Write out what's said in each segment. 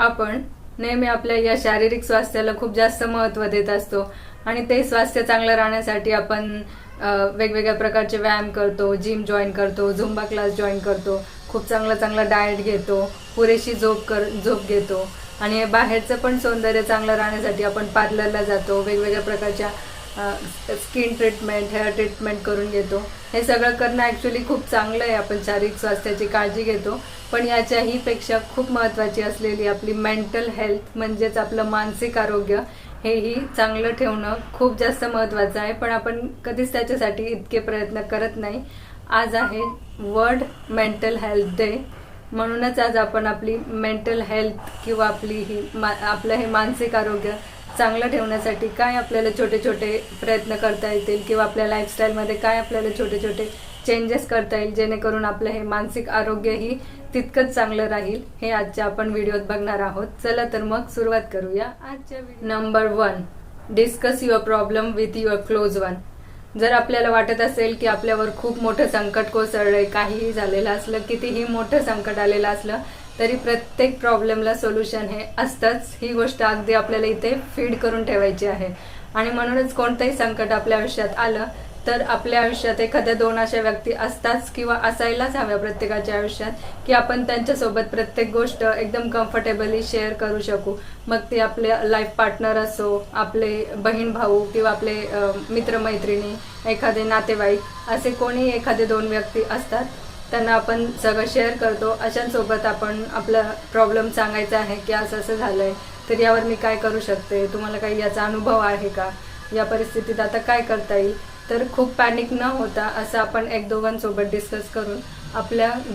आपण नेहमी आपल्या या शारीरिक स्वास्थ्याला खूप जास्त महत्त्व देत असतो आणि ते स्वास्थ्य चांगलं राहण्यासाठी आपण वेगवेगळ्या प्रकारचे व्यायाम करतो, जिम जॉईन करतो, झुंबा क्लास जॉईन करतो, खूप चांगला डाएट घेतो, पुरेशी झोप घेतो आणि बाहेरचं पण सौंदर्य चांगलं राहण्यासाठी आपण पार्लरला जातो, वेगवेगळ्या प्रकारच्या स्किन ट्रीटमेंट, हेअर ट्रीटमेंट करून घेतो. हे सगळं करणं ॲक्च्युली खूप चांगलं आहे. आपण शारीरिक स्वास्थ्याची काळजी घेतो, पण याच्याही पेक्षा खूप महत्त्वाची असलेली आपली मेंटल हेल्थ म्हणजेच आपलं मानसिक आरोग्य हेही चांगलं ठेवणं खूप जास्त महत्त्वाचं आहे. पण आपण कधीच त्याच्यासाठी इतके प्रयत्न करत नाही. आज आहे वर्ल्ड मेंटल हेल्थ डे, म्हणूनच आज आपण आपली मेंटल हेल्थ किंवा आपलं हे मानसिक आरोग्य चांगलं ठेवण्यासाठी काय आपल्याला छोटे छोटे प्रयत्न करता येतील किंवा आपल्या लाईफस्टाईलमध्ये काय आपल्याला छोटे छोटे चेंजेस करता येईल जेणेकरून आपलं हे मानसिक आरोग्यही तितकंच चांगलं राहील, हे आजच्या आपण व्हिडिओत बघणार आहोत. चला तर मग सुरुवात करूया आजच्या video. Number 1, discuss your problem with your close one. जर आपल्याला वाटत असेल की आपल्यावर खूप मोठं संकट कोसळलंय, काहीही झालेलं असलं, कितीही मोठं संकट आलेलं असलं तरी प्रत्येक प्रॉब्लेमला सोल्युशन हे असतंच. ही गोष्ट अगदी आपल्याला इथे फीड करून ठेवायची आहे. आणि म्हणूनच कोणतंही संकट आपल्या आयुष्यात आलं तर आपल्या आयुष्यात एखाद्या 2 अशा व्यक्ती असताच किंवा असायलाच हव्या प्रत्येकाच्या आयुष्यात, की आपण त्यांच्यासोबत प्रत्येक गोष्ट एकदम कम्फर्टेबली शेअर करू शकू. मग ते आपले लाईफ पार्टनर असो, आपले बहीण भाऊ किंवा आपले मित्रमैत्रिणी, एखादे नातेवाईक, असे कोणी एखादे 2 व्यक्ती असतात, त्यांना आपण सगळं शेअर करतो. अशांसोबत आपण आपला प्रॉब्लेम सांगायचा आहे की असं असं झालंय, तर यावर मी काय करू शकते, तुम्हाला काही याचा अनुभव आहे का, या परिस्थितीत आता काय करता येईल. तर खूप पॅनिक न होता असं आपण 1-2 डिस्कस करून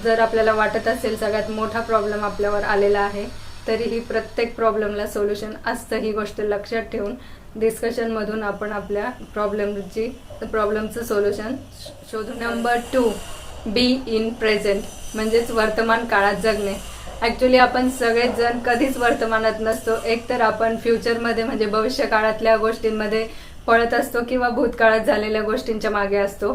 जर आपल्याला वाटत असेल सगळ्यात मोठा प्रॉब्लेम आपल्यावर आलेला आहे, तरीही प्रत्येक प्रॉब्लेमला सोल्युशन असतं. ही गोष्ट लक्षात ठेवून डिस्कशनमधून आपण आपल्या प्रॉब्लेमचं सोल्युशन शोधू. नंबर 2, बी इन प्रेझेंट म्हणजेच वर्तमान काळात जगणे. ॲक्च्युली आपण सगळेच जण कधीच वर्तमानात नसतो. एक तर आपण फ्युचरमध्ये म्हणजे भविष्य काळातल्या गोष्टींमध्ये पळत असतो किंवा भूतकाळात झालेल्या गोष्टींच्या मागे असतो,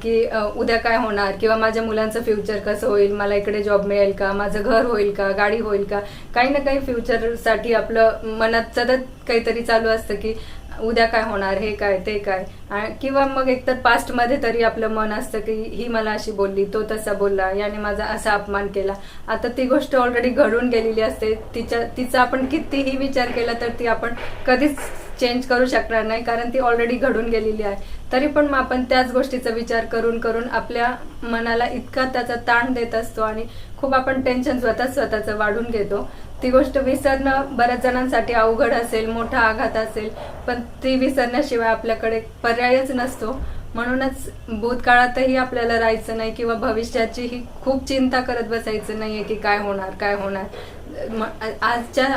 की उद्या काय होणार किंवा माझ्या मुलांचं फ्युचर कसं होईल, मला इकडे जॉब मिळेल का, माझं घर होईल का, गाडी होईल का, काही ना काही फ्युचरसाठी आपलं मनात सतत काहीतरी चालू असतं की उद्या काय होणार, हे काय ते काय. किंवा मग एकतर पास्टमध्ये तरी आपलं मन असतं की ही मला अशी बोलली, तो तसा बोलला, याने माझा असा अपमान केला. आता ती गोष्ट ऑलरेडी घडून गेलेली असते. तिचा आपण कितीही विचार केला तर ती आपण कधीच चेंज करू शकणार नाही, कारण ती ऑलरेडी घडून गेलेली आहे. तरी पण मग आपण त्याच गोष्टीचा विचार करून करून आपल्या मनाला इतका त्याचा ताण देत असतो आणि खूप आपण टेन्शन स्वतःचं वाढून घेतो. ती गोष्ट विसरणं बऱ्याच जणांसाठी अवघड असेल, मोठा आघात असेल, पण ती विसरण्याशिवाय आपल्याकडे पर्यायच नसतो. म्हणूनच भूतकाळातही आपल्याला राहायचं नाही किंवा भविष्याचीही खूप चिंता करत बसायचं नाहीये की काय होणार.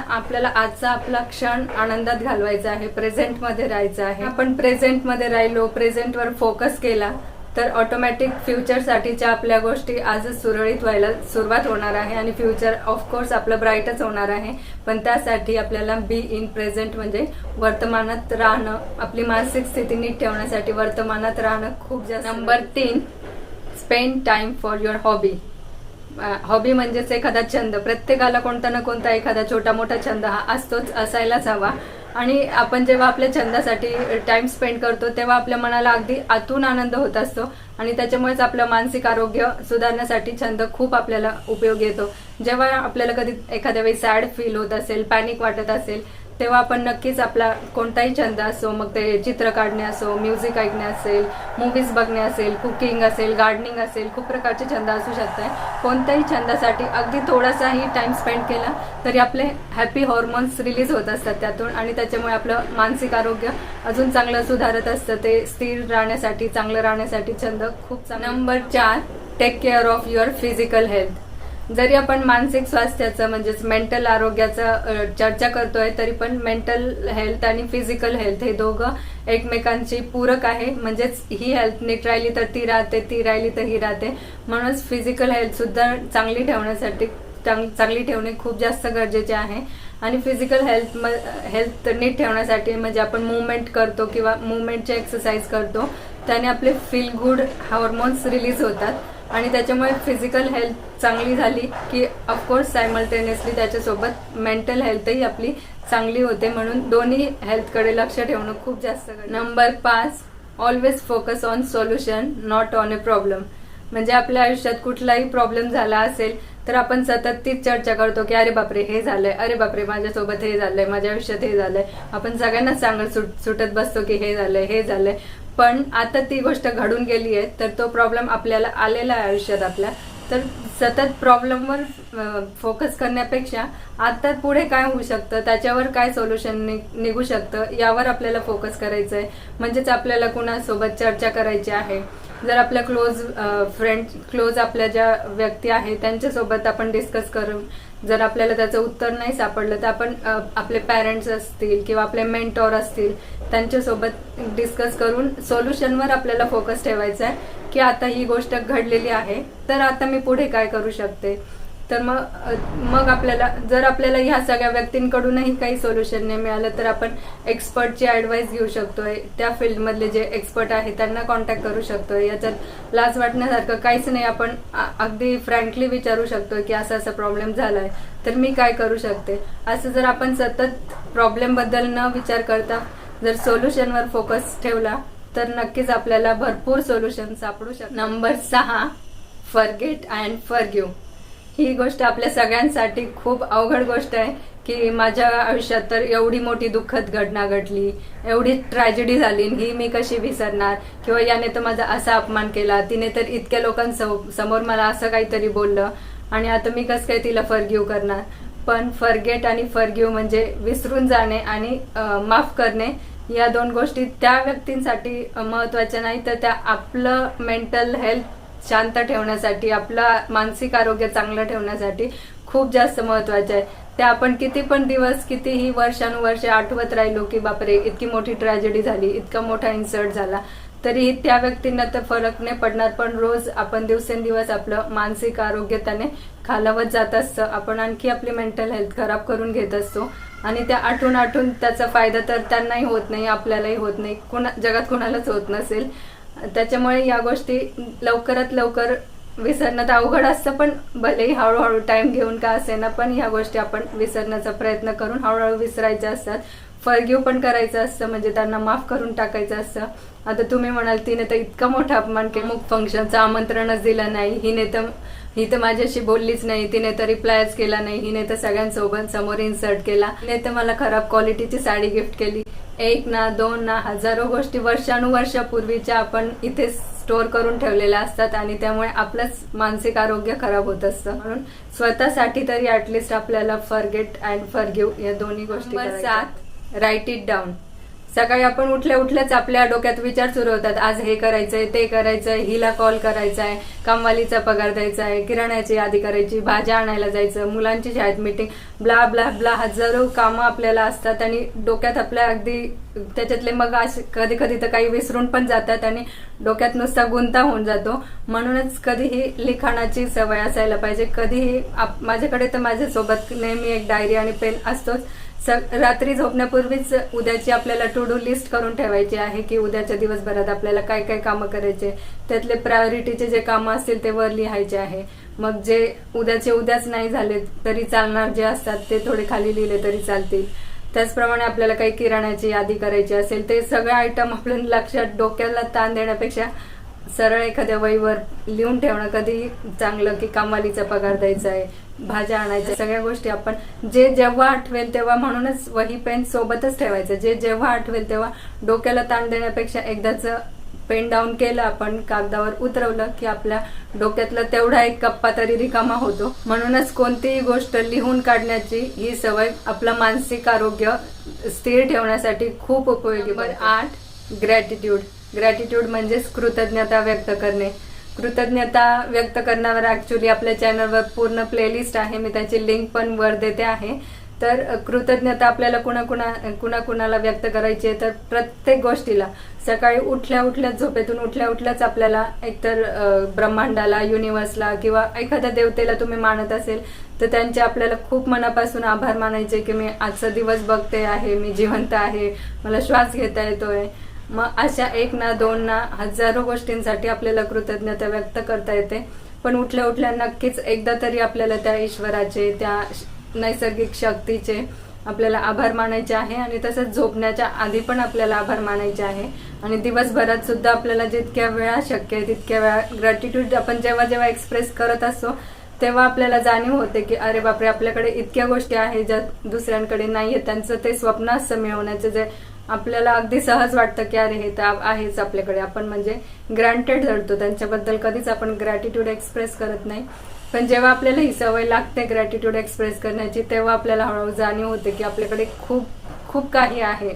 आपल्याला आजचा आपला क्षण आनंदात घालवायचा आहे, प्रेझेंटमध्ये राहायचं आहे. आपण प्रेझेंटमध्ये राहिलो, प्रेझेंटवर फोकस केला तर ऑटोमॅटिक फ्युचरसाठीच्या आपल्या गोष्टी आजच सुरळीत व्हायला सुरुवात होणार आहे आणि फ्युचर ऑफकोर्स आपलं ब्राईटच होणार आहे. पण त्यासाठी आपल्याला बी इन प्रेझेंट म्हणजे वर्तमानात राहणं, आपली मानसिक स्थिती नीट ठेवण्यासाठी वर्तमानात राहणं खूप जास्त. Number 3, spend time for your hobby. Hobby म्हणजेच एखादा छंद. प्रत्येकाला कोणता ना कोणता एखादा छोटा मोठा छंद हा असतोच, असायलाच हवा. आणि आपण जेव्हा आपल्या छंदासाठी टाइम स्पेंड करतो तेव्हा आपल्या मनाला अगदी आतून आनंद होत असतो आणि त्याच्यामुळेच आपलं मानसिक आरोग्य सुधारण्यासाठी छंद खूप आपल्याला उपयोगी येतो. जेव्हा आपल्याला कधी एखाद्या वेळी सॅड फील होत असेल, पॅनिक वाटत असेल, तेव्हा आपण नक्कीच आपला कोणताही छंद असो, मग ते चित्र काढणे असो, म्युझिक ऐकणे असेल, मूव्हीज बघणे असेल, कुकिंग असेल, गार्डनिंग असेल, खूप प्रकारचे छंद असू शकतात. कोणत्याही छंदासाठी अगदी थोडासाही टाइम स्पेंड केला तरी आपले हॅपी हॉर्मोन्स रिलीज होत असतात त्यातून आणि त्याच्यामुळे आपलं मानसिक आरोग्य अजून चांगलं सुधारत असतं. ते स्थिर राहण्यासाठी, चांगलं राहण्यासाठी छंद खूप चांगला. Number 4, take care of your physical health. जरी आपण मानसिक स्वास्थ्याचं म्हणजेच मेंटल आरोग्याचं चर्चा करतोय तरी पण मेंटल हेल्थ आणि फिजिकल हेल्थ हे दोघं एकमेकांची पूरक आहे. म्हणजेच ही हेल्थ नीट राहिली तर ती राहते, ती राहिली तर ही राहते. म्हणूनच फिजिकल हेल्थ सुद्धा चांगली ठेवणे खूप जास्त गरजेचे आहे. आणि फिजिकल हेल्थ नीट ठेवण्यासाठी म्हणजे आपण मूवमेंट करतो किंवा मूवमेंटचे एक्सरसाइज करतो, त्याने आपले फील गुड हार्मोन्स रिलीज होतात आणि त्याच्यामुळे फिजिकल हेल्थ चांगली झाली की ऑफकोर्स सायमल्टेनियसली त्याच्यासोबत मेंटल हेल्थही आपली चांगली होते. म्हणून दोन्ही हेल्थकडे लक्ष ठेवणं खूप जास्त. Number 5, always focus on solution not on a problem. म्हणजे आपल्या आयुष्यात कुठलाही प्रॉब्लेम झाला असेल तर आपण सतत तीच चर्चा करतो की अरे बापरे हे झालंय, अरे बापरे माझ्यासोबत हे झालंय, माझ्या आयुष्यात हे झालंय. आपण सगळ्यांनाच सांगत सुटत बसतो की हे झालंय हे झालंय. पण आता ती गोष्ट घडून गेली आहे तर तो प्रॉब्लेम आपल्याला आलेला आहे आयुष्यात आपल्या. तर सतत प्रॉब्लेमवर फोकस करण्यापेक्षा आता पुढे काय होऊ शकतं, त्याच्यावर काय सोल्युशन निघू शकतं यावर आपल्याला फोकस करायचं आहे. म्हणजेच आपल्याला कुणासोबत चर्चा करायची आहे. जर आपल्या क्लोज आपल्या ज्या व्यक्ती आहेत त्यांच्यासोबत आपण डिस्कस करू. जर आपल्याला त्याचं उत्तर नाही सापडलं तर आपण आपले पॅरेंट्स असतील किंवा आपले मेंटॉर असतील त्यांच्यासोबत डिस्कस करून सोल्युशनवर आपल्याला फोकस ठेवायचा आहे की आता ही गोष्ट घडलेली आहे तर आता मी पुढे काय करू शकते. तर मग आपल्याला ह्या सगळ्या व्यक्तींकडूनही काही सोल्युशन नाही मिळालं तर आपण एक्सपर्टची ऍडवाइस घेऊ शकतोय. त्या फील्डमधले जे एक्सपर्ट आहेत त्यांना कॉन्टॅक्ट करू शकतोय. याच्यात लाज वाटण्यासारखं काहीच नाही. आपण अगदी फ्रँकली विचारू शकतोय की असा प्रॉब्लेम झालाय तर मी काय करू शकते. असं जर आपण सतत प्रॉब्लेम बद्दल न विचार करता जर सोल्युशनवर फोकस ठेवला तर नक्कीच आपल्याला भरपूर सोल्युशन सापडू शकतात. Number 6, forget and forgive. ही गोष्ट आपल्या सगळ्यांसाठी खूप अवघड गोष्ट आहे की माझ्या आयुष्यात तर एवढी मोठी दुःखद घटना घडली, एवढी ट्रॅजेडी झाली, ही मी कशी विसरणार. किंवा याने तर माझा असा अपमान केला, तिने तर इतक्या लोकांसमोर मला असं काहीतरी बोललं आणि आता मी कसं काय तिला फॉरगिव्ह करणार. पण फॉरगेट आणि फॉरगिव्ह म्हणजे विसरून जाणे आणि माफ करणे या दोन गोष्टी त्या व्यक्तींसाठी महत्वाच्या नाही तर त्या आपलं मेंटल हेल्थ शांत ठेवण्यासाठी, आपलं मानसिक आरोग्य चांगलं ठेवण्यासाठी खूप जास्त महत्वाचे आहे. ते आपण किती पण दिवस, कितीही वर्षानुवर्षे आठवत राहिलो की बापरे इतकी मोठी ट्रॅजेडी झाली, इतका मोठा इन्सल्ट झाला, तरीही त्या व्यक्तींना तर फरक नाही पडणार. पण रोज आपण दिवसेंदिवस आपलं मानसिक आरोग्य त्याने खालावत जात असतं. आपण आणखी आपली मेंटल हेल्थ खराब करून घेत असतो आणि त्या आठवून त्याचा फायदा तर त्यांनाही होत नाही, आपल्यालाही होत नाही, जगात कुणालाच होत नसेल. त्याच्यामुळे या गोष्टी लवकरात लवकर विसरणं तर अवघड असतं. पण भलेही हळूहळू टाइम घेऊन का असेना पण ह्या गोष्टी आपण विसरण्याचा प्रयत्न करून हळूहळू विसरायच्या असतात. फॉरगिव्ह पण करायचं असतं, म्हणजे त्यांना माफ करून टाकायचं असतं. आता तुम्ही म्हणाल तिने तर इतका मोठा अपमान केला, मुख फंक्शनचं आमंत्रणच दिलं नाही, ही तर माझ्याशी बोललीच नाही, तिने तर रिप्लायच केला नाही, हिने तर सगळ्यांसोबत समोर इन्सर्ट केला, हिने तर मला खराब क्वालिटीची साडी गिफ्ट केली. एक ना दोन ना हजारो गोष्टी वर्षानुवर्षापूर्वीच्या आपण इथे स्टोअर करून ठेवलेल्या असतात आणि त्यामुळे आपलंच मानसिक आरोग्य खराब होत असतं. म्हणून स्वतःसाठी तरी ऍटलिस्ट आपल्याला फॉरगेट अँड फॉरगिव्ह या दोन्ही गोष्टी. 7, राईट इट डाऊन. सकाळी आपण उठल्याच आपल्या डोक्यात विचार सुरू होतात, आज हे करायचंय, ते करायचंय, हिला कॉल करायचाय, कामवालीचा पगार द्यायचा आहे, किराण्याची यादी करायची, भाज्या आणायला जायचं, मुलांची शाळेत मीटिंग, ब्ला ब्ला ब्ला, हजारो कामं आपल्याला असतात आणि डोक्यात आपल्या अगदी त्याच्यातले मग कधी कधी तर काही विसरून पण जातात आणि डोक्यात नुसता गुंता होऊन जातो. म्हणूनच कधीही लिखाणाची सवय असायला पाहिजे. कधीही माझ्याकडे तर माझ्यासोबत नेहमी एक डायरी आणि पेन असतोच. रात्री झोपण्यापूर्वीच उद्याची आपल्याला टू डू लिस्ट करून ठेवायची आहे की उद्याच्या दिवसभरात आपल्याला काय काय कामं करायचे, त्यातले प्रायोरिटीचे जे कामं असतील ते वर लिहायचे आहे. मग जे उद्याच नाही झाले तरी चालणार, जे असतात ते थोडे खाली लिहिले तरी चालतील. त्याचप्रमाणे आपल्याला काही किराण्याची यादी करायची असेल ते सगळे आयटम आपल्या लक्षात, डोक्याला ताण देण्यापेक्षा सरळ एखाद्या वहीवर लिहून ठेवणं कधी चांगलं की कामवालीचा पगार द्यायचा आहे, भाज्या आणायच्या, सगळ्या गोष्टी आपण जे जेव्हा आठवेल तेव्हा, म्हणूनच वही पेन सोबतच ठेवायचं. जे जेव्हा आठवेल तेव्हा डोक्याला ताण देण्यापेक्षा एकदाच पेन डाऊन केलं आपण, कागदावर उतरवलं की आपल्या डोक्यातला तेवढा एक कप्पा तरी रिकामा होतो. म्हणूनच कोणतीही गोष्ट लिहून काढण्याची ही सवय आपलं मानसिक आरोग्य स्थिर ठेवण्यासाठी खूप उपयोगी. 8, ग्रॅटिट्यूड. ग्रॅटिट्यूड म्हणजेच कृतज्ञता व्यक्त करणे. कृतज्ञता व्यक्त करण्यावर ऍक्च्युली आपल्या चॅनलवर पूर्ण प्लेलिस्ट आहे, मी त्याची लिंक पण वर देते आहे. तर कृतज्ञता आपल्याला कुणाला व्यक्त करायची आहे तर प्रत्येक गोष्टीला सकाळी उठल्या झोपेतून उठल्याच आपल्याला एकतर ब्रह्मांडाला, युनिव्हर्सला किंवा एखाद्या देवतेला तुम्ही मानत असेल तर त्यांचे आपल्याला खूप मनापासून आभार मानायचे की मी आजचा दिवस बघते आहे, मी जिवंत आहे, मला श्वास घेता येतोय. मग अशा एक ना दोन ना हजारो गोष्टींसाठी आपल्याला कृतज्ञता व्यक्त करता येते. पण उठल्या उठल्या नक्कीच एकदा तरी आपल्याला त्या ईश्वराचे, त्या नैसर्गिक शक्तीचे आपल्याला आभार मानायचे आहे. आणि तसंच झोपण्याच्या आधी पण आपल्याला आभार मानायचे आहे. आणि दिवसभरात सुद्धा आपल्याला जितक्या वेळा शक्य आहे तितक्या वेळा ग्रॅटिट्यूड आपण जेव्हा जेव्हा एक्सप्रेस करत असतो तेव्हा आपल्याला जाणीव होते की अरे बापरे, आपल्याकडे इतक्या गोष्टी आहेत ज्या दुसऱ्यांकडे नाहीये. त्यांचं ते स्वप्न असतं मिळवण्याचं, जे आपल्याला अगदी सहज वाटतं की अरे हे तर आहेच आपल्याकडे. आपण म्हणजे ग्रँटेड धरतो, त्यांच्याबद्दल कधीच आपण ग्रॅटिट्यूड एक्सप्रेस करत नाही. पण जेव्हा आपल्याला ही सवय लागते ग्रॅटिट्यूड एक्सप्रेस करण्याची, तेव्हा आपल्याला हळूहळू जाणीव होते की आपल्याकडे खूप खूप काही आहे.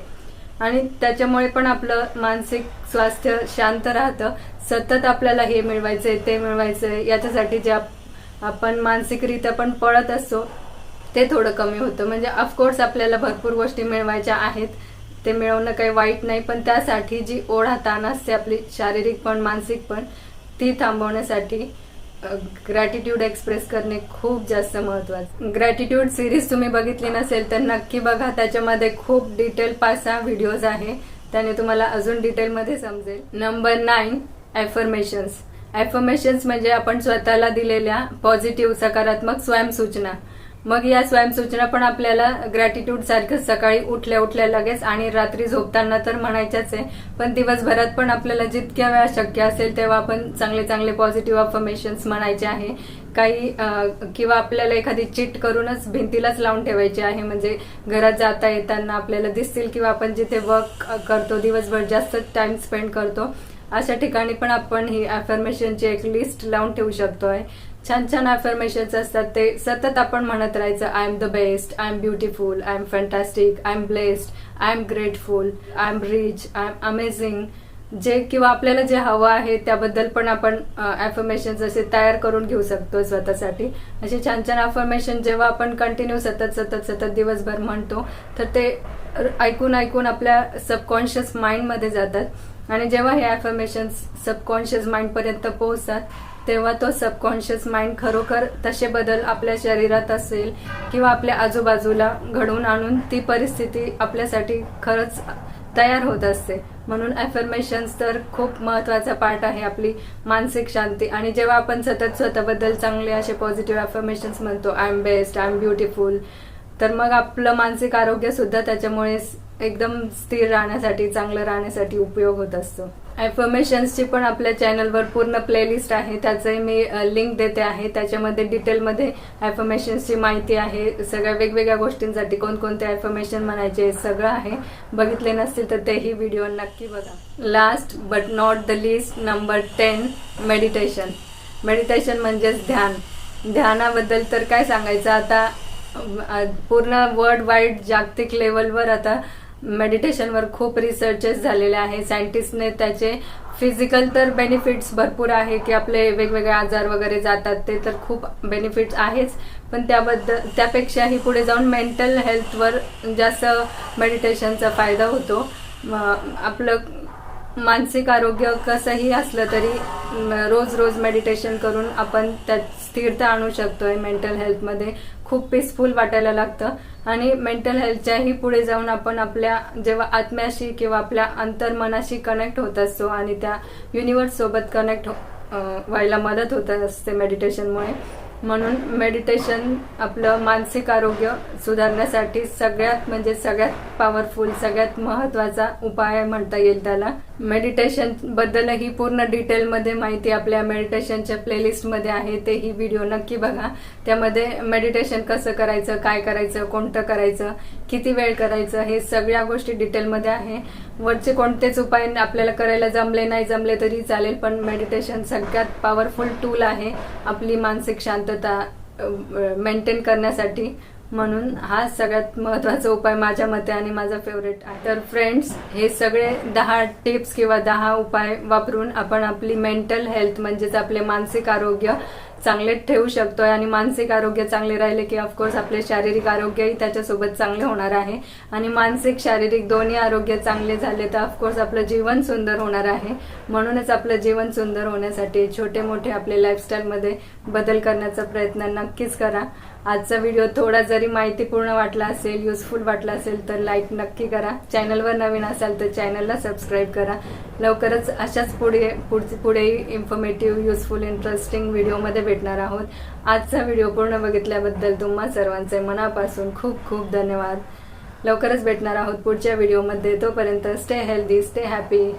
आणि त्याच्यामुळे पण आपलं मानसिक स्वास्थ्य शांत राहतं. सतत आपल्याला हे मिळवायचंय ते मिळवायचंय याच्यासाठी जे आपण मानसिकरित्या पण पळत असतो ते थोडं कमी होतं. म्हणजे ऑफकोर्स आपल्याला भरपूर गोष्टी मिळवायच्या आहेत, ते मिळवणं काही वाईट नाही. पण त्यासाठी जी ओढाताण असते आपली, शारीरिक पण मानसिक पण, ती थांबवण्यासाठी ग्रॅटिट्यूड एक्सप्रेस करणे खूप जास्त महत्वाचं. ग्रॅटिट्यूड सिरीज तुम्ही बघितली नसेल तर नक्की बघा. त्याच्यामध्ये खूप डिटेल 5-6 व्हिडिओज आहे, त्याने तुम्हाला अजून डिटेलमध्ये समजेल. Number 9, affirmations. ॲफर्मेशन्स म्हणजे आपण स्वतःला दिलेल्या पॉझिटिव्ह सकारात्मक स्वयंसूचना. मग या स्वयंसूचना पण आपल्याला ग्रॅटिट्यूड सारखं सकाळी उठल्या उठल्या लगेच आणि रात्री झोपताना तर म्हणायच्याच आहे. पण दिवसभरात पण आपल्याला जितक्या वेळा शक्य असेल तेव्हा आपण चांगले चांगले पॉझिटिव्ह अफर्मेशन्स म्हणायचे आहे. काही किंवा आपल्याला एखादी चिट करूनच भिंतीलाच लावून ठेवायची आहे. म्हणजे घरात जाता येताना आपल्याला दिसतील किंवा आपण जिथे वर्क करतो, दिवसभर जास्त टाइम स्पेंड करतो, अशा ठिकाणी पण आपण ही अफर्मेशनची एक लिस्ट लावून ठेवू शकतोय. छान छान अफर्मेशन्स असतात, ते सतत आपण म्हणत राहायचं. I am the best, I am beautiful, I am fantastic, I am blessed, I am grateful, I am rich, I am amazing. जे किंवा आपल्याला जे हवं आहे त्याबद्दल पण आपण अफर्मेशन्स असे तयार करून घेऊ शकतो स्वतःसाठी. असे छान छान अफर्मेशन जेव्हा आपण कंटिन्यू सतत सतत सतत दिवसभर म्हणतो तर ते ऐकून ऐकून आपल्या सबकॉन्शियस माइंडमध्ये जातात. आणि जेव्हा हे अफर्मेशन्स सबकॉन्शियस माइंडपर्यंत पोहोचतात तेव्हा तो सबकॉन्शियस माइंड खरोखर तसे बदल आपल्या शरीरात असेल किंवा आपल्या आजूबाजूला घडवून आणून ती परिस्थिती आपल्यासाठी खरंच तयार होत असते. म्हणून अफर्मेशन्स तर खूप महत्वाचा पार्ट आहे आपली मानसिक शांती. आणि जेव्हा आपण सतत स्वतःबद्दल चांगले असे पॉझिटिव्ह अफर्मेशन्स म्हणतो, I am best, I am beautiful, तर मग आपलं मानसिक आरोग्य सुद्धा त्याच्यामुळे एकदम स्थिर राहण्यासाठी, चांगलं राहण्यासाठी उपयोग होत असतो. अफर्मेशन्सची पण आपल्या चॅनलवर पूर्ण प्लेलिस्ट आहे, त्याचे मी लिंक देते आहे. त्याच्यामध्ये डिटेलमध्ये अफर्मेशन्सची माहिती आहे, सगळ्या वेगवेगळ्या गोष्टींसाठी कोणकोणते अफर्मेशन म्हणायचे सगळं आहे. बघितले नसतील तर तेही व्हिडिओ नक्की बघा. Last but not the list, number 10, meditation. Meditation म्हणजेच ध्यान. ध्यानाबद्दल तर काय सांगायचं, आता पूर्ण वर्ल्ड वाईड जागतिक लेवलवर आता मेडिटेशनवर खूप रिसर्चेस झालेले आहे. सायंटिस्टने त्याचे फिजिकल तर बेनिफिट्स भरपूर आहे की आपले वेगवेगळे आजार वगैरे जातात, ते तर खूप बेनिफिट्स आहेच. पण त्यापेक्षाही पुढे जाऊन मेंटल हेल्थवर जास्त मेडिटेशनचा फायदा होतो. आपलं मानसिक आरोग्य कसंही असलं तरी रोज रोज मेडिटेशन करून आपण त्यात स्थिरता आणू शकतोय. मेंटल हेल्थमध्ये खूप पीसफुल वाटायला लागतं. आणि मेंटल हेल्थच्याही पुढे जाऊन आपण आपल्या जेव्हा आत्म्याशी किंवा आपल्या अंतर्मनाशी कनेक्ट होत असतो आणि त्या युनिवर्स सोबत कनेक्ट व्हायला मदत होत असते मेडिटेशनमुळे. म्हणून मेडिटेशन आपलं मानसिक आरोग्य सुधारण्यासाठी सगळ्यात पॉवरफुल, सगळ्यात महत्वाचा उपाय म्हणता येईल त्याला. मेडिटेशन बद्दलही पूर्ण डिटेलमध्ये माहिती आपल्या मेडिटेशनच्या प्लेलिस्टमध्ये आहे, तेही व्हिडिओ नक्की बघा. त्यामध्ये मेडिटेशन कसं करायचं, काय करायचं, कोणतं करायचं, किती वेळ करायचं, हे सगळ्या गोष्टी डिटेलमध्ये आहे. वरचे कोणतेच उपाय आपल्याला करायला जमले तरी चालेल, पण मेडिटेशन सगळ्यात पॉवरफुल टूल आहे आपली मानसिक शांतता मेंटेन करण्यासाठी. म्हणून हा सगळ्यात महत्वाचा उपाय माझ्या मते आणि माझा फेवरेट आहे. तर फ्रेंड्स, हे सगळे 10 टिप्स किंवा 10 उपाय वापरून आपण आपली मेंटल हेल्थ म्हणजेच आपले मानसिक आरोग्य चांगले ठेवू शकतोय. आणि मानसिक आरोग्य चांगले राहिले की ऑफकोर्स आपले शारीरिक आरोग्यही त्याच्यासोबत चांगले होणार आहे. आणि मानसिक शारीरिक दोन्ही आरोग्य चांगले झाले तर ऑफकोर्स आपलं जीवन सुंदर होणार आहे. म्हणूनच आपलं जीवन सुंदर होण्यासाठी छोटे मोठे आपले लाईफस्टाईलमध्ये बदल करण्याचा प्रयत्न नक्कीच करा. आजचा व्हिडिओ थोडा जरी माहितीपूर्ण वाटला असेल, युजफुल वाटला असेल तर लाईक नक्की करा. चॅनलवर नवीन असाल तर चॅनलला सबस्क्राईब करा. लवकरच अशाच पुढे इन्फॉर्मेटिव्ह, युजफुल, इंटरेस्टिंग व्हिडिओमध्ये भेटणार आहोत. आजचा व्हिडिओ पूर्ण बघितल्याबद्दल तुम्हा सर्वांचे मनापासून खूप खूप धन्यवाद. लवकरच भेटणार आहोत पुढच्या व्हिडिओमध्ये. तोपर्यंत स्टे हेल्दी, स्टे हॅपी.